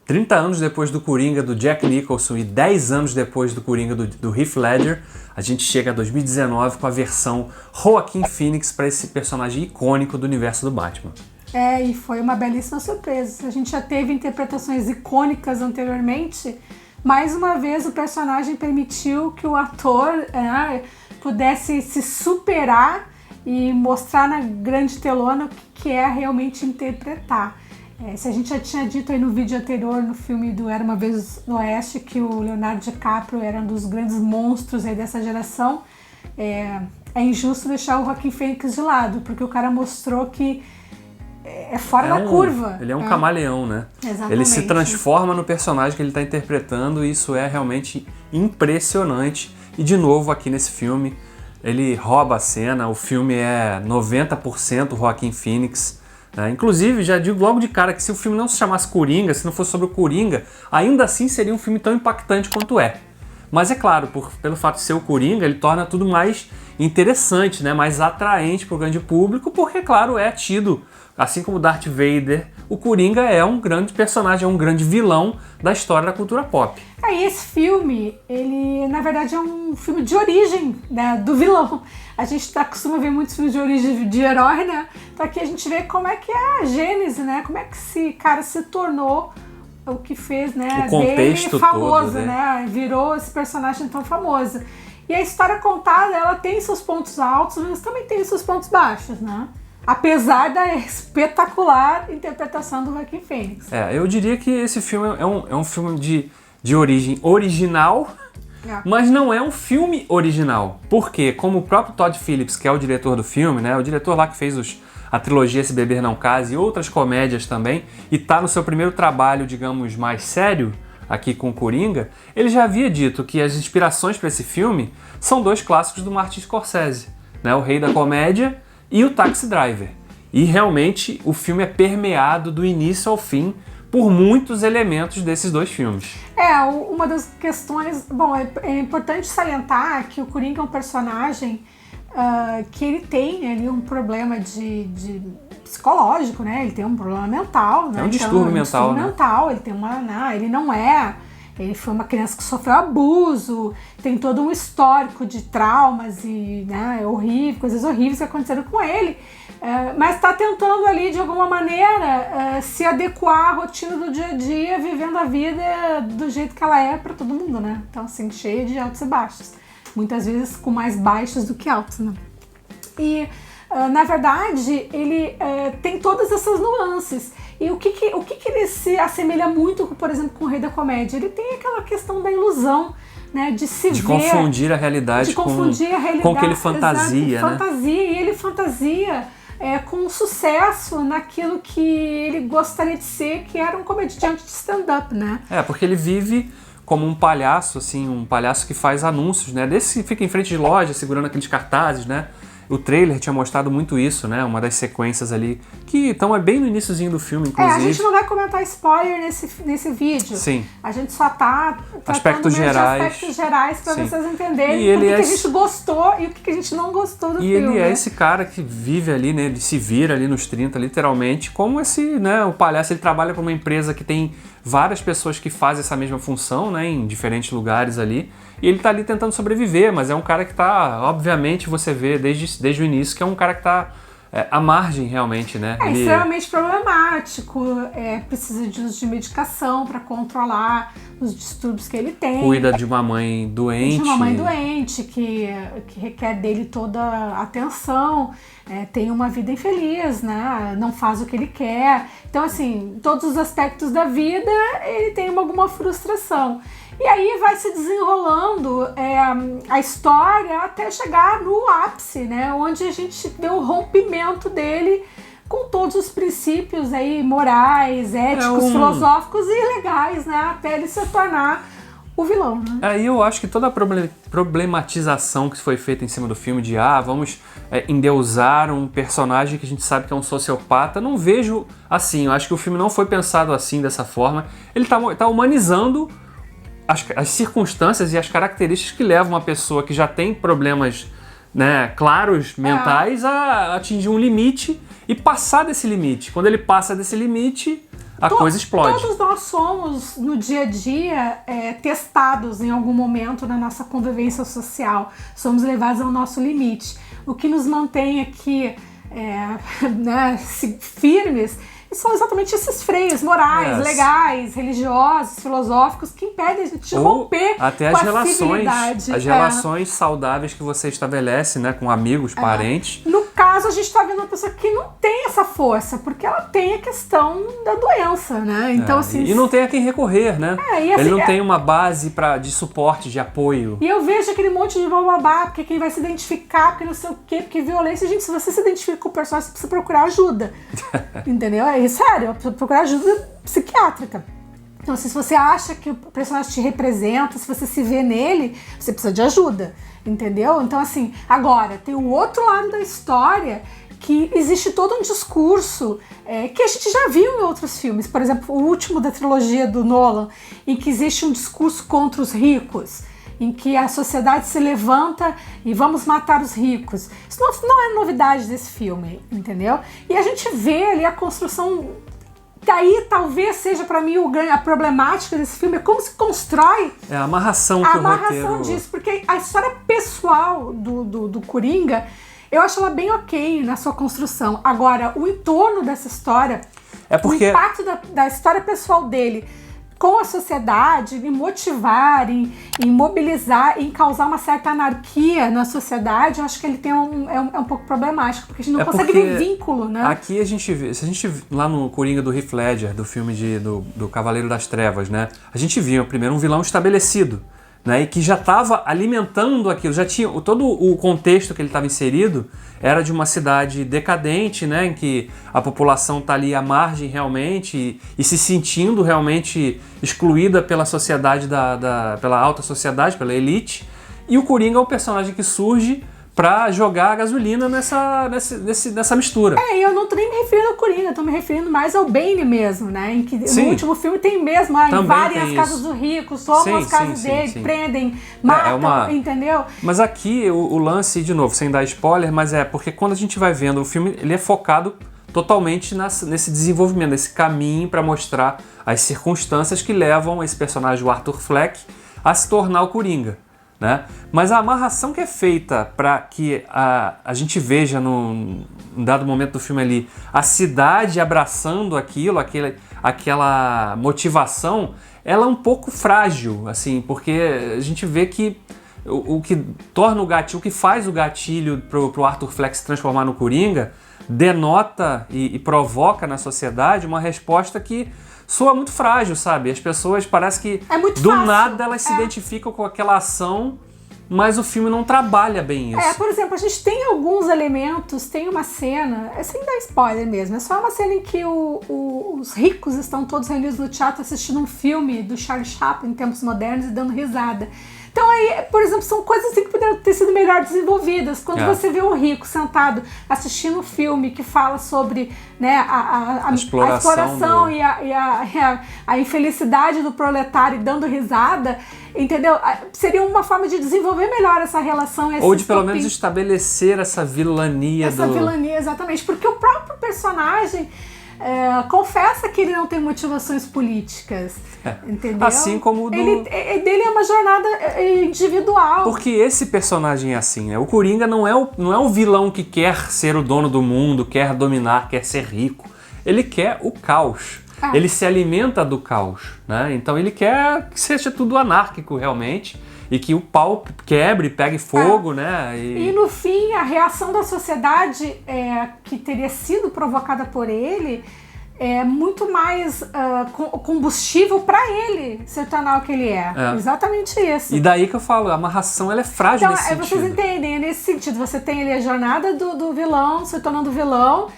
30 anos depois do Coringa do Jack Nicholson e 10 anos depois do Coringa do Heath Ledger, a gente chega a 2019 com a versão Joaquin Phoenix para esse personagem icônico do universo do Batman. E foi uma belíssima surpresa. A gente já teve interpretações icônicas anteriormente. Mais uma vez o personagem permitiu que o ator pudesse se superar e mostrar na grande telona o que é realmente interpretar. Se a gente já tinha dito aí no vídeo anterior, no filme do Era Uma Vez no Oeste, que o Leonardo DiCaprio era um dos grandes monstros aí dessa geração, é injusto deixar o Joaquin Phoenix de lado, porque o cara mostrou que é fora da curva. Ele é um camaleão, né? Exatamente. Ele se transforma no personagem que ele está interpretando e isso é realmente impressionante. E de novo aqui nesse filme, ele rouba a cena, o filme é 90% Joaquin Phoenix. Inclusive, já digo logo de cara que se o filme não se chamasse Coringa, se não fosse sobre o Coringa, ainda assim seria um filme tão impactante quanto é. Mas é claro, pelo fato de ser o Coringa, ele torna tudo mais interessante, né? Mais atraente para o grande público, porque, claro, é tido, assim como Darth Vader, o Coringa é um grande personagem, é um grande vilão da história da cultura pop. E esse filme, ele na verdade é um filme de origem, né, do vilão. A gente costuma ver muitos filmes de origem de herói, né? Então aqui a gente vê como é que é a gênese, né? Como é que esse cara se tornou o que fez, né, o contexto dele famoso, todo, né? Virou esse personagem tão famoso. E a história contada, ela tem seus pontos altos, mas também tem seus pontos baixos, né? Apesar da espetacular interpretação do Joaquin Phoenix. Eu diria que esse filme é um filme de origem original, mas não é um filme original. Porque, como o próprio Todd Phillips, que é o diretor do filme, né, o diretor lá que fez a trilogia Se Beber Não Case e outras comédias também, e tá no seu primeiro trabalho, digamos, mais sério, aqui com o Coringa, ele já havia dito que as inspirações para esse filme são dois clássicos do Martin Scorsese, né, O Rei da Comédia e o Taxi Driver. E realmente o filme é permeado do início ao fim por muitos elementos desses dois filmes. Uma das questões... Bom, é importante salientar que o Coringa é um personagem que ele tem ali um problema de psicológico, né? Ele tem um problema mental, né? É um distúrbio mental, né? Ele tem uma... Ele não é... Ele foi uma criança que sofreu abuso, tem todo um histórico de traumas e, né, coisas horríveis que aconteceram com ele, mas está tentando ali, de alguma maneira, se adequar à rotina do dia a dia, vivendo a vida do jeito que ela é para todo mundo, né? Então, assim, cheia de altos e baixos. Muitas vezes com mais baixos do que altos, né? E, na verdade, ele tem todas essas nuances. E o que ele se assemelha muito, por exemplo, com o Rei da Comédia? Ele tem aquela questão da ilusão, né? De confundir a realidade com o que ele fantasia, né? E ele fantasia com sucesso naquilo que ele gostaria de ser, que era um comediante de stand-up, né? Porque ele vive como um palhaço, assim, um palhaço que faz anúncios, né? Desse que fica em frente de loja, segurando aqueles cartazes, né? O trailer tinha mostrado muito isso, né? Uma das sequências ali, que estão bem no iniciozinho do filme, inclusive. A gente não vai comentar spoiler nesse vídeo. Sim. A gente só tá aspectos gerais para vocês entenderem o que a gente gostou e o que a gente não gostou do filme. E ele é esse cara que vive ali, né? Ele se vira ali nos 30, literalmente, como esse, né? O palhaço, ele trabalha para uma empresa que tem várias pessoas que fazem essa mesma função, né? Em diferentes lugares ali. E ele tá ali tentando sobreviver, mas é um cara que tá, obviamente, você vê desde o início, que é um cara que tá à margem realmente, né? Ele extremamente problemático, precisa de uso de medicação para controlar os distúrbios que ele tem. Cuida de uma mãe doente. Que requer dele toda a atenção, tem uma vida infeliz, né? Não faz o que ele quer. Então, assim, todos os aspectos da vida, ele tem alguma frustração. E aí vai se desenrolando a história até chegar no ápice, né? Onde a gente vê o rompimento dele com todos os princípios aí morais, éticos, filosóficos e legais, né? Até ele se tornar o vilão, né? Aí eu acho que toda a problematização que foi feita em cima do filme de vamos endeusar um personagem que a gente sabe que é um sociopata, não vejo assim. Eu acho que o filme não foi pensado assim, dessa forma. Ele tá humanizando as circunstâncias e as características que levam uma pessoa que já tem problemas, né, claros, mentais, a atingir um limite e passar desse limite. Quando ele passa desse limite, a coisa explode. Todos nós somos, no dia a dia, testados em algum momento na nossa convivência social. Somos levados ao nosso limite. O que nos mantém aqui né, firmes são exatamente esses freios morais, legais, religiosos, filosóficos que impedem a gente de romper até com as a relações, civilidade. as relações saudáveis que você estabelece, né, com amigos, parentes. No caso, a gente está vendo uma pessoa que não tem essa força, porque ela tem a questão da doença, né? Então, assim... E não tem a quem recorrer, né? E assim, ele não tem uma base de suporte, de apoio. E eu vejo aquele monte de bababá, porque quem vai se identificar, porque não sei o quê, porque violência... Gente, se você se identifica com o personagem, você precisa procurar ajuda. Entendeu? Sério, procurar ajuda psiquiátrica. Então, assim, se você acha que o personagem te representa, se você se vê nele, você precisa de ajuda, entendeu? Então, assim, agora, tem o outro lado da história, que existe todo um discurso que a gente já viu em outros filmes. Por exemplo, o último da trilogia do Nolan, em que existe um discurso contra os ricos, em que a sociedade se levanta e vamos matar os ricos. Isso não é novidade desse filme, entendeu? E a gente vê ali a construção... Daí talvez seja pra mim a problemática desse filme, é como se constrói a amarração que a o amarração roteiro... disso, porque a história pessoal do Coringa, eu acho ela bem ok na sua construção. Agora, o entorno dessa história, o impacto da história pessoal dele com a sociedade, em motivar, em mobilizar, em causar uma certa anarquia na sociedade, eu acho que ele tem um pouco problemático, porque a gente não consegue ver vínculo, né? Aqui a gente vê, se a gente lá no Coringa do Heath Ledger, do filme do Cavaleiro das Trevas, né? A gente via primeiro um vilão estabelecido, né, e que já estava alimentando aquilo, já tinha todo o contexto que ele estava inserido era de uma cidade decadente, né, em que a população está ali à margem realmente e se sentindo realmente excluída pela sociedade, pela alta sociedade, pela elite, e o Coringa é um personagem que surge pra jogar a gasolina nessa mistura. E eu não tô nem me referindo ao Coringa, tô me referindo mais ao Bane mesmo, né? Em que no último filme tem mesmo, invadem as casas do rico, somam as casas dele, prendem, matam, entendeu? Mas aqui o lance, de novo, sem dar spoiler, mas porque quando a gente vai vendo o filme, ele é focado totalmente nesse desenvolvimento, nesse caminho pra mostrar as circunstâncias que levam esse personagem, o Arthur Fleck, a se tornar o Coringa. Né? Mas a amarração que é feita para que a gente veja num dado momento do filme ali a cidade abraçando aquela motivação, ela é um pouco frágil, assim, porque a gente vê que o que torna o gatilho, o que faz o gatilho pro Arthur Fleck se transformar no Coringa, denota e provoca na sociedade uma resposta que soa muito frágil, sabe? As pessoas parece que do nada elas se identificam com aquela ação, mas o filme não trabalha bem isso. Por exemplo, a gente tem alguns elementos, tem uma cena, sem dar spoiler mesmo, é só uma cena em que os ricos estão todos reunidos no teatro assistindo um filme do Charlie Chaplin em tempos modernos e dando risada. Então aí, por exemplo, são coisas assim que poderiam ter sido melhor desenvolvidas. Quando você vê um rico sentado assistindo um filme que fala sobre, né, a exploração e a infelicidade do proletário dando risada, entendeu? Seria uma forma de desenvolver melhor essa relação. Ou de pelo menos estabelecer essa vilania. Vilania, exatamente. Porque o próprio personagem confessa que ele não tem motivações políticas, entendeu? Assim como o dele é uma jornada individual. Porque esse personagem é assim, né? O Coringa não é o vilão que quer ser o dono do mundo, quer dominar, quer ser rico. Ele quer o caos. Ele se alimenta do caos, né? Então ele quer que seja tudo anárquico realmente e que o pau quebre, pegue fogo, né? E no fim, a reação da sociedade que teria sido provocada por ele é muito mais combustível para ele se tornar o que ele é. Exatamente isso. E daí que eu falo, a amarração ela é frágil nesse sentido. Vocês entendem, é nesse sentido. Você tem ali a jornada do vilão se tornando vilão,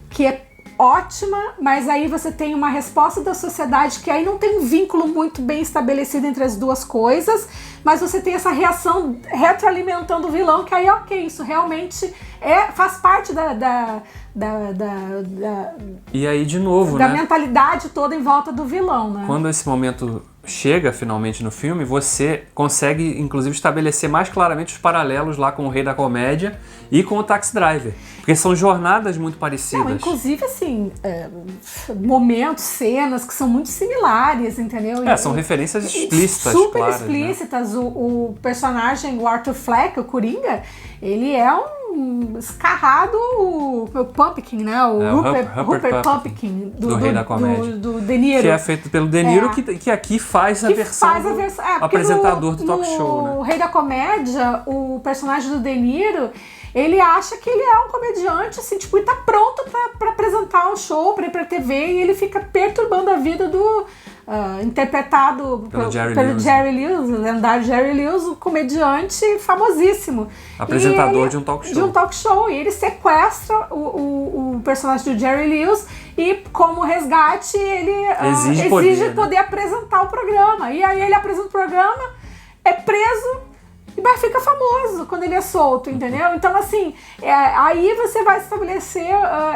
que é ótima, mas aí você tem uma resposta da sociedade que aí não tem um vínculo muito bem estabelecido entre as duas coisas, mas você tem essa reação retroalimentando o vilão, que aí isso realmente faz parte e aí de novo, da mentalidade toda em volta do vilão, né? Quando esse momento chega finalmente no filme, você consegue, inclusive, estabelecer mais claramente os paralelos lá com o Rei da Comédia e com o Taxi Driver. Porque são jornadas muito parecidas. Não, inclusive, assim, momentos, cenas que são muito similares, entendeu? São referências explícitas, super claras, explícitas. Né? O personagem, o Arthur Fleck, o Coringa, ele é um escarrado Pumpkin, né? O Rupert Pumpkin do Rei da Comédia. Do De Niro. Que é feito pelo De Niro, que aqui faz a versão apresentador do talk show. No né? Rei da Comédia, o personagem do De Niro, ele acha que ele é um comediante, assim, tipo, e tá pronto pra apresentar um show, pra ir pra TV, e ele fica perturbando a vida do... interpretado pelo Jerry Lewis, o lendário Jerry Lewis, um comediante famosíssimo. Apresentador de um talk show. De um talk show. E ele sequestra o personagem do Jerry Lewis e, como resgate, ele exige poder apresentar o programa. E aí ele apresenta o programa, é preso e vai ficar famoso quando ele é solto, entendeu? Então, assim, aí você vai estabelecer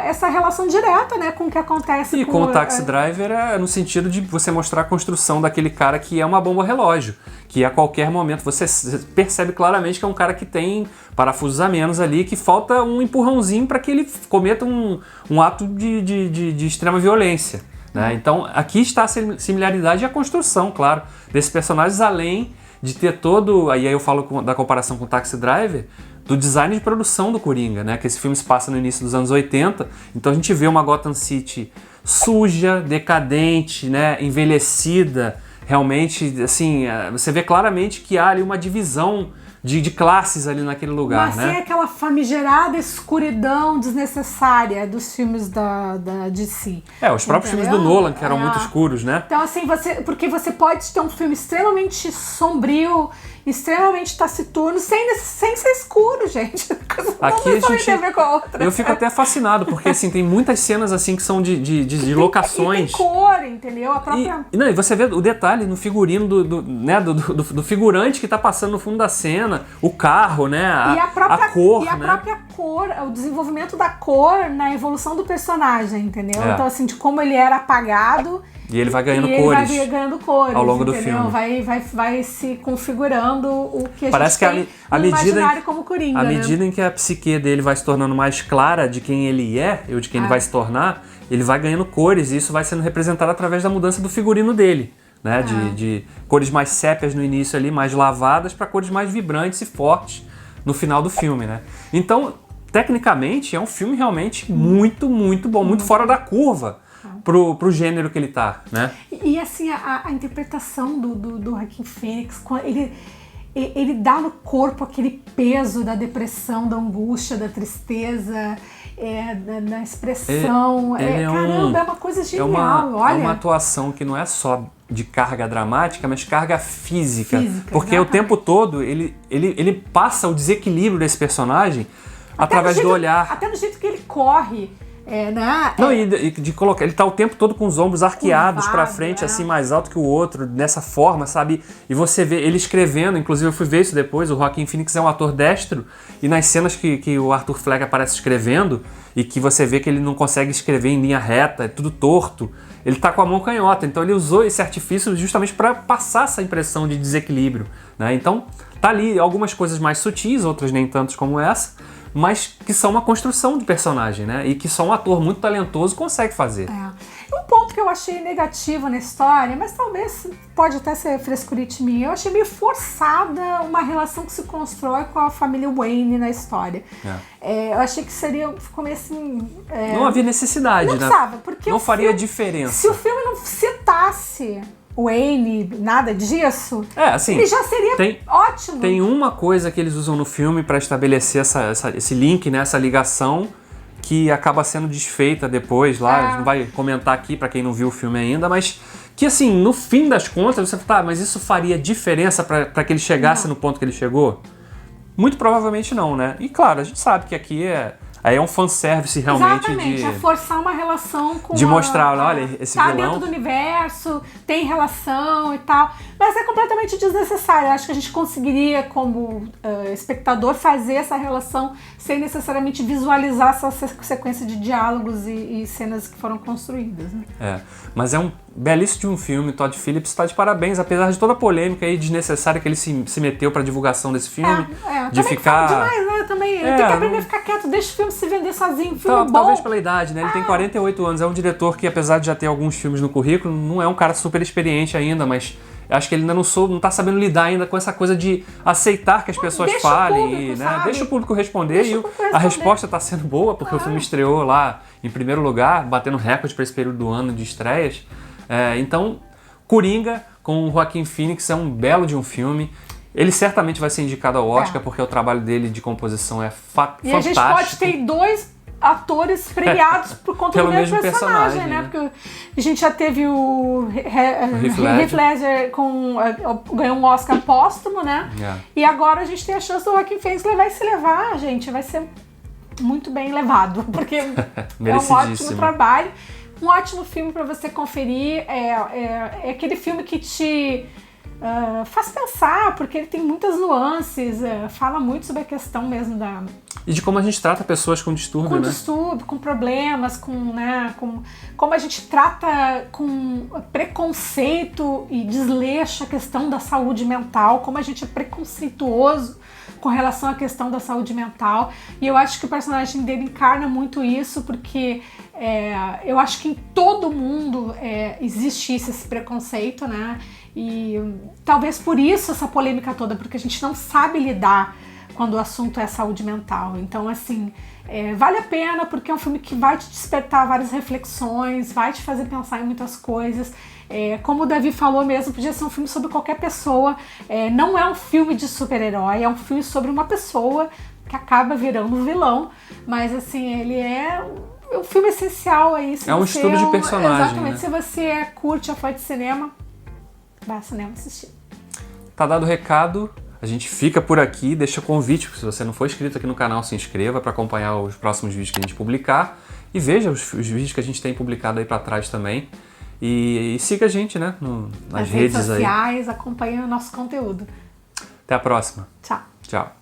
essa relação direta, né, com o que acontece com o Taxi Driver no sentido de você mostrar a construção daquele cara que é uma bomba relógio, que a qualquer momento você percebe claramente que é um cara que tem parafusos a menos ali, que falta um empurrãozinho para que ele cometa um ato de extrema violência. Né? Então, aqui está a similaridade e a construção, claro, desses personagens, além de ter todo, aí eu falo da comparação com o Taxi Driver, do design de produção do Coringa, né? Que esse filme se passa no início dos anos 80, então a gente vê uma Gotham City suja, decadente, né? Envelhecida, realmente, assim, você vê claramente que há ali uma divisão de classes ali naquele lugar, mas né? sem aquela famigerada escuridão desnecessária dos filmes da DC. Os próprios filmes do Nolan, que eram muito escuros, né? Então, assim, porque você pode ter um filme extremamente sombrio, extremamente taciturno, sem ser escuro, gente. Aqui a gente... tem a ver com a outra. Eu fico até fascinado, porque assim, tem muitas cenas assim que são de locações. E tem cor, entendeu? A própria... E você vê o detalhe no figurino do figurante que tá passando no fundo da cena, o carro, né? A cor, a própria cor, o desenvolvimento da cor na evolução do personagem, entendeu? Então, assim, de como ele era apagado. E ele vai ganhando cores. Ele vai ganhando cores ao longo do filme. Vai se configurando o que Parece a gente tem no imaginário como Coringa, à medida em que a psique dele vai se tornando mais clara de quem ele é, ou de quem ele vai se tornar, ele vai ganhando cores e isso vai sendo representado através da mudança do figurino dele. Né? De cores mais sépias no início ali, mais lavadas, para cores mais vibrantes e fortes no final do filme. Né? Então, tecnicamente, é um filme realmente muito, muito bom, muito fora da curva. Pro gênero que ele tá, né? E assim, a interpretação do Joaquin Phoenix, ele dá no corpo aquele peso da depressão, da angústia, da tristeza, da expressão. Caramba, é uma coisa genial, olha. É uma atuação que não é só de carga dramática, mas carga física. Porque exatamente. O tempo todo ele passa o desequilíbrio desse personagem através do olhar. Até no jeito que ele corre. E de colocar, ele tá o tempo todo com os ombros arqueados para frente, assim, mais alto que o outro, dessa forma, sabe? E você vê ele escrevendo, inclusive eu fui ver isso depois, o Joaquin Phoenix é um ator destro, e nas cenas que o Arthur Fleck aparece escrevendo, e que você vê que ele não consegue escrever em linha reta, é tudo torto, ele tá com a mão canhota, então ele usou esse artifício justamente para passar essa impressão de desequilíbrio, né? Então, tá ali algumas coisas mais sutis, outras nem tantas como essa, mas que são uma construção de personagem, né? E que só um ator muito talentoso consegue fazer. Um ponto que eu achei negativo na história, mas talvez pode até ser frescurite minha, eu achei meio forçada uma relação que se constrói com a família Wayne na história. Eu achei que ficou meio assim... não havia necessidade, não né? Precisava, porque não faria diferença. Se o filme não citasse Wayne, nada disso, assim, ele já seria ótimo. Tem uma coisa que eles usam no filme para estabelecer esse link, né, essa ligação, que acaba sendo desfeita depois lá, a gente não vai comentar aqui para quem não viu o filme ainda, mas que assim, no fim das contas, você fala, mas isso faria diferença para que ele chegasse no ponto que ele chegou? Muito provavelmente não, né? E claro, a gente sabe que aqui Aí é um fanservice realmente. Exatamente, é forçar uma relação com de mostrar, olha, esse tá vilão... dentro do universo, tem relação e tal. Mas é completamente desnecessário. Eu acho que a gente conseguiria, como espectador, fazer essa relação sem necessariamente visualizar essa sequência de diálogos e cenas que foram construídas. Né? Mas é um belíssimo de um filme. Todd Phillips está de parabéns, apesar de toda a polêmica aí desnecessária que ele se meteu para divulgação desse filme. De também ficar... demais, né? Também tem que aprender a ficar quieto, deixa o filme se vender sozinho. Filme bom. Talvez pela idade, né? Ele tem 48 anos, é um diretor que, apesar de já ter alguns filmes no currículo, não é um cara super experiente ainda, mas acho que ele ainda não tá sabendo lidar ainda com essa coisa de aceitar que as pessoas falem, público, né? Deixa o público responder a resposta tá sendo boa, porque o filme estreou lá em primeiro lugar, batendo recorde para esse período do ano de estreias. Então, Coringa com o Joaquin Phoenix é um belo de um filme. Ele certamente vai ser indicado ao Oscar, porque o trabalho dele de composição é fantástico. E a gente pode ter 2 atores premiados por conta do mesmo personagem, né? Porque a gente já teve o Heath Ledger ganhou um Oscar póstumo, né? E agora a gente tem a chance do Joaquin Phoenix levar, e se levar, gente, vai ser muito bem levado, porque é um ótimo trabalho. Um ótimo filme para você conferir, é aquele filme que te faz pensar, porque ele tem muitas nuances, fala muito sobre a questão mesmo da... E de como a gente trata pessoas com distúrbio, com distúrbio, com problemas, como a gente trata com preconceito e desleixo a questão da saúde mental, como a gente é preconceituoso com relação à questão da saúde mental. E eu acho que o personagem dele encarna muito isso, porque eu acho que em todo mundo existe esse preconceito, né? E talvez por isso essa polêmica toda, porque a gente não sabe lidar quando o assunto é saúde mental. Então, assim, vale a pena, porque é um filme que vai te despertar várias reflexões, vai te fazer pensar em muitas coisas. Como o Davi falou mesmo, podia ser um filme sobre qualquer pessoa. Não é um filme de super-herói, é um filme sobre uma pessoa que acaba virando um vilão. Mas, assim, ele é um filme essencial aí. É um estudo de personagem. Exatamente. Né? Se você curte a fã de cinema, vai ao cinema assistir. Tá dado o recado. A gente fica por aqui, deixa o convite, se você não for inscrito aqui no canal, se inscreva para acompanhar os próximos vídeos que a gente publicar e veja os vídeos que a gente tem publicado aí para trás também. E siga a gente, né, nas redes sociais, aí. acompanhe o nosso conteúdo. Até a próxima. Tchau. Tchau.